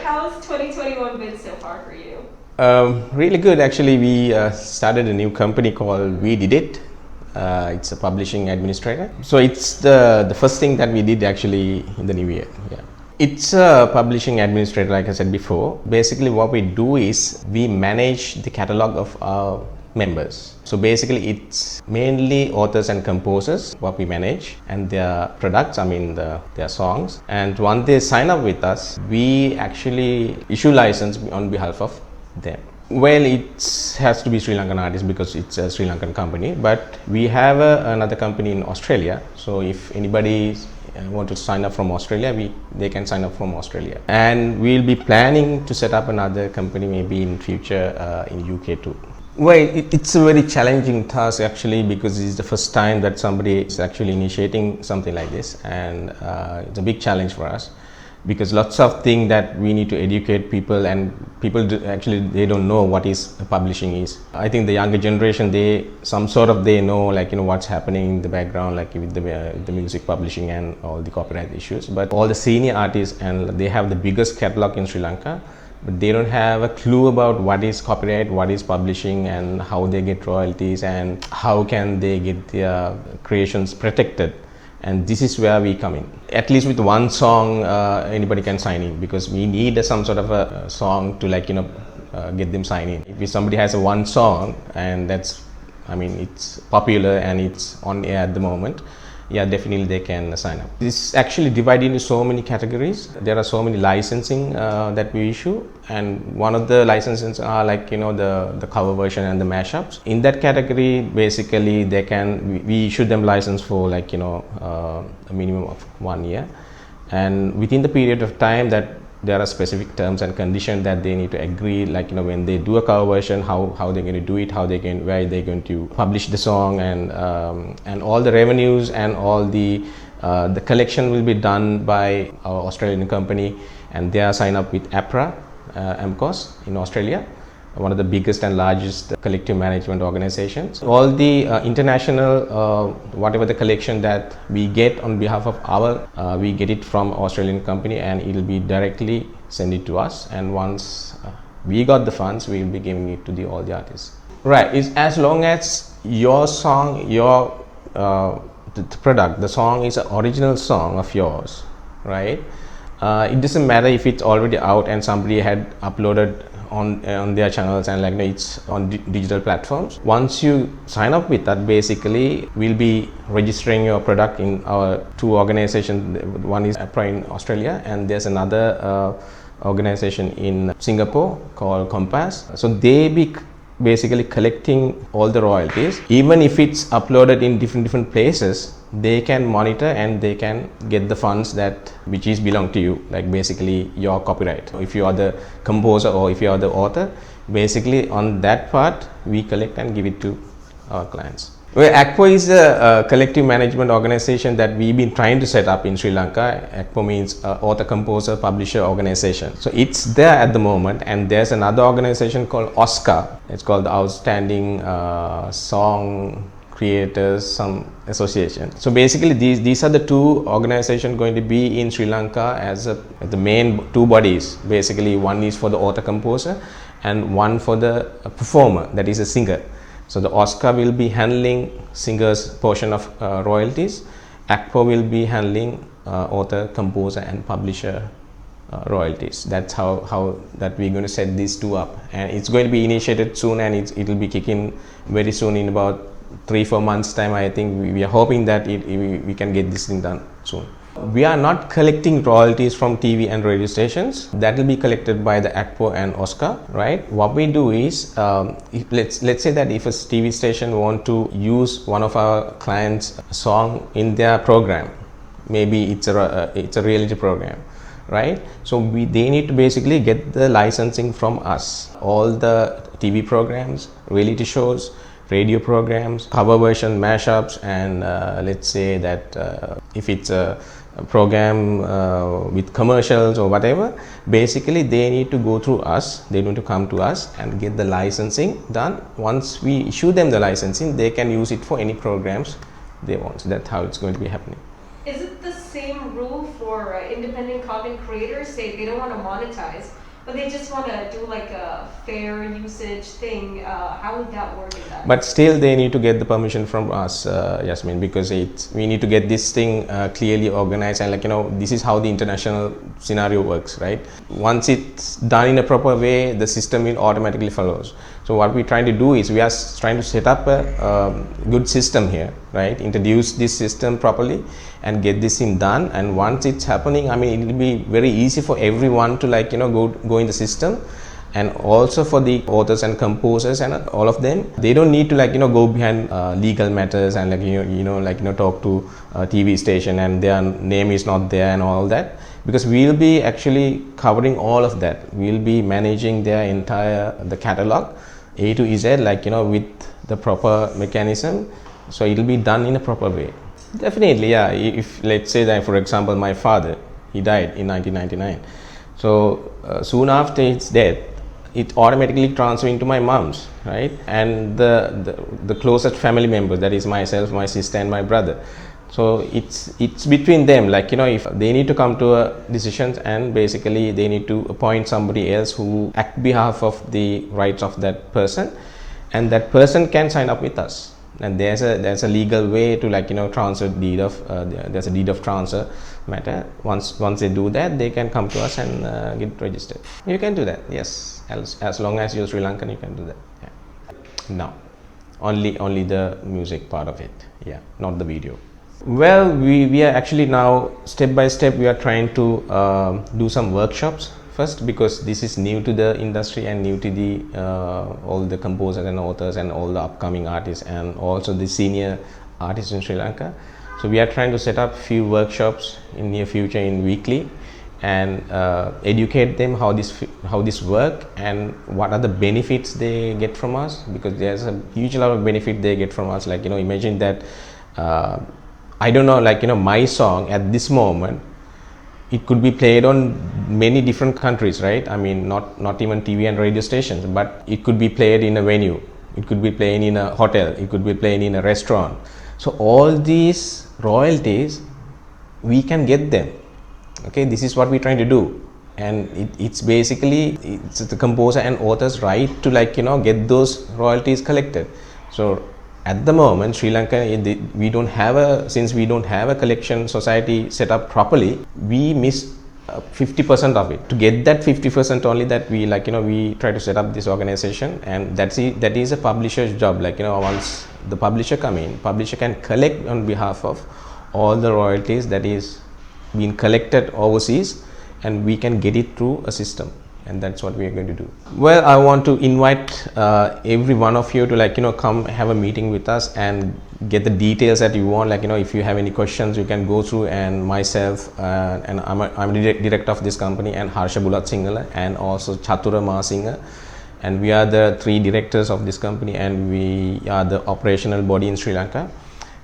how's 2021 been so far for you? Really good. Actually, we started a new company called We Did It. It's a publishing administrator. So it's the first thing that we did actually in the new year. Yeah. It's a publishing administrator, like I said before. Basically, what we do is we manage the catalog of our members. So basically, it's mainly authors and composers what we manage, and their products, their songs. And once they sign up with us, we actually issue license on behalf of them. Well, it has to be Sri Lankan artists because it's a Sri Lankan company, but we have another company in Australia. So if anybody want to sign up from Australia, they can sign up from Australia. And we'll be planning to set up another company maybe in future in UK too. Well, it's a very challenging task actually, because it's the first time that somebody is actually initiating something like this, and it's a big challenge for us, because lots of things that we need to educate people, and people they don't know what is publishing is. I think the younger generation, they know what's happening in the background, like with the music publishing and all the copyright issues. But all the senior artists, and they have the biggest catalog in Sri Lanka, but they don't have a clue about what is copyright, what is publishing, and how they get royalties, and how can they get their creations protected. And this is where we come in. At least with one song, anybody can sign in, because we need some sort of a song to get them sign in. If somebody has one song and it's popular and it's on air at the moment, yeah, definitely they can sign up. This is actually divided into so many categories. There are so many licensing that we issue, and one of the licenses are the cover version and the mashups. In that category, basically we issue them license for a minimum of 1 year, and within the period of time that there are specific terms and conditions that they need to agree, when they do a cover version, how they're going to do it, where they're going to publish the song, and all the revenues and all the collection will be done by our Australian company, and they are signed up with APRA, AMCOS in Australia, one of the biggest and largest collective management organizations. All the international, whatever the collection that we get on behalf of we get it from Australian company, and it will be directly send it to us. And once we got the funds, we will be giving it to all the artists. Right, it's as long as your song, the product, the song is an original song of yours, right? It doesn't matter if it's already out and somebody had uploaded on their channels and it's on digital platforms. Once you sign up with that, basically we'll be registering your product in our two organizations. One is APRA in Australia, and there's another organization in Singapore called Compass. So they be basically collecting all the royalties. Even if it's uploaded in different places, they can monitor and they can get the funds which is belong to you, like basically your copyright. If you are the composer or if you are the author, basically on that part we collect and give it to our clients. Well, ACPO is a collective management organization that we've been trying to set up in Sri Lanka. ACPO means Author, Composer, Publisher Organization. So it's there at the moment, and there's another organization called OSCAR. It's called the Outstanding Song Creators Association. So basically these are the two organizations going to be in Sri Lanka as the main two bodies. Basically one is for the author composer and one for the performer, that is a singer. So the OSCAR will be handling singer's portion of royalties. ACPO will be handling author, composer and publisher royalties. That's how that we're going to set these two up, and it's going to be initiated soon, and it will be kicking very soon, in about 3-4 months time. I think we are hoping that we can get this thing done soon. We are not collecting royalties from TV and radio stations. That will be collected by the ACPO and OSCAR, right? What we do is, let's say that if a TV station want to use one of our clients' song in their program, maybe it's a reality program, right? So they need to basically get the licensing from us. All the TV programs, reality shows, radio programs, cover version, mashups, and let's say that if it's a program with commercials or whatever, basically they need to go through us. They need to come to us and get the licensing done. Once we issue them the licensing, they can use it for any programs they want. So that's how it's going to be happening. Is it the same rule for independent independent content creators say they don't want to monetize, but they just want to do like a fair usage thing. How would that work in that? But still, they need to get the permission from us, Yasmin, because we need to get this thing clearly organized, and this is how the international scenario works, right? Once it's done in a proper way, the system will automatically follows. So what we're trying to do is we are trying to set up a good system here, right? Introduce this system properly and get this thing done. And once it's happening, I mean, it will be very easy for everyone to go in the system. And also for the authors and composers and all of them, they don't need to go behind legal matters and talk to a TV station and their name is not there and all that, because we'll be actually covering all of that. We'll be managing their the catalog A to Z, with the proper mechanism. So it'll be done in a proper way. Definitely, yeah. If let's say that, for example, my father, he died in 1999. So soon after his death, it automatically transfers into my mom's, right? And the closest family members, that is myself, my sister and my brother. So it's between them, if they need to come to a decision, and basically they need to appoint somebody else who act behalf of the rights of that person, and that person can sign up with us. And there's a legal way to transfer deed of there's a deed of transfer matter. Once they do that, they can come to us and get registered. You can do that, yes, as long as you're Sri Lankan, you can do that. Yeah. No, only the music part of it, yeah, not the video. Well, we are actually now step by step we are trying to do some workshops first, because this is new to the industry and new to the all the composers and authors and all the upcoming artists and also the senior artists in Sri Lanka. So we are trying to set up few workshops in near future in weekly and educate them how this work and what are the benefits they get from us, because there's a huge lot of benefit they get from us. Imagine that I don't know, my song at this moment, it could be played on many different countries, right? I mean, not even TV and radio stations, but it could be played in a venue, it could be played in a hotel, it could be played in a restaurant. So all these royalties, we can get them. Okay, this is what we're trying to do, and it's basically the composer and author's right to get those royalties collected. So at the moment, Sri Lanka, since we don't have a collection society set up properly, we miss 50% of it. To get that 50% only, that we try to set up this organization, and that is a publisher's job. Once the publisher come in, publisher can collect on behalf of all the royalties that is being collected overseas, and we can get it through a system. And that's what we are going to do. Well, I want to invite every one of you to come have a meeting with us and get the details that you want. If you have any questions, you can go through, and myself and I'm the director of this company, and Harsha Bulat Sinhala and also Chatura Masinga, and we are the 3 directors of this company, and we are the operational body in Sri Lanka.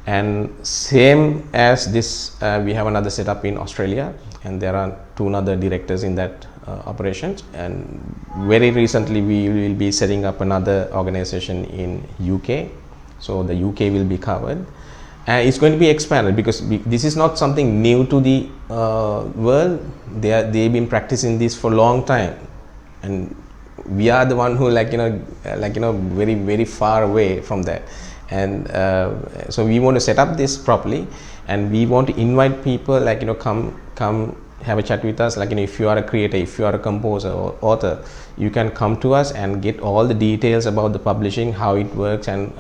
And same as this, we have another setup in Australia, and there are 2 other directors in that operations. And very recently we will be setting up another organization in UK, so the UK will be covered, and it's going to be expanded, because this is not something new to the world. They've been practicing this for a long time, and we are the one who very very far away from that. And so we want to set up this properly, and we want to invite people come have a chat with us. If you are a creator, if you are a composer or author, you can come to us and get all the details about the publishing, how it works, and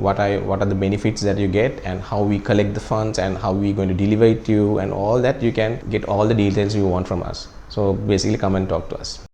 what are the benefits that you get, and how we collect the funds, and how we're going to deliver it to you, and all that. You can get all the details you want from us. So basically, come and talk to us.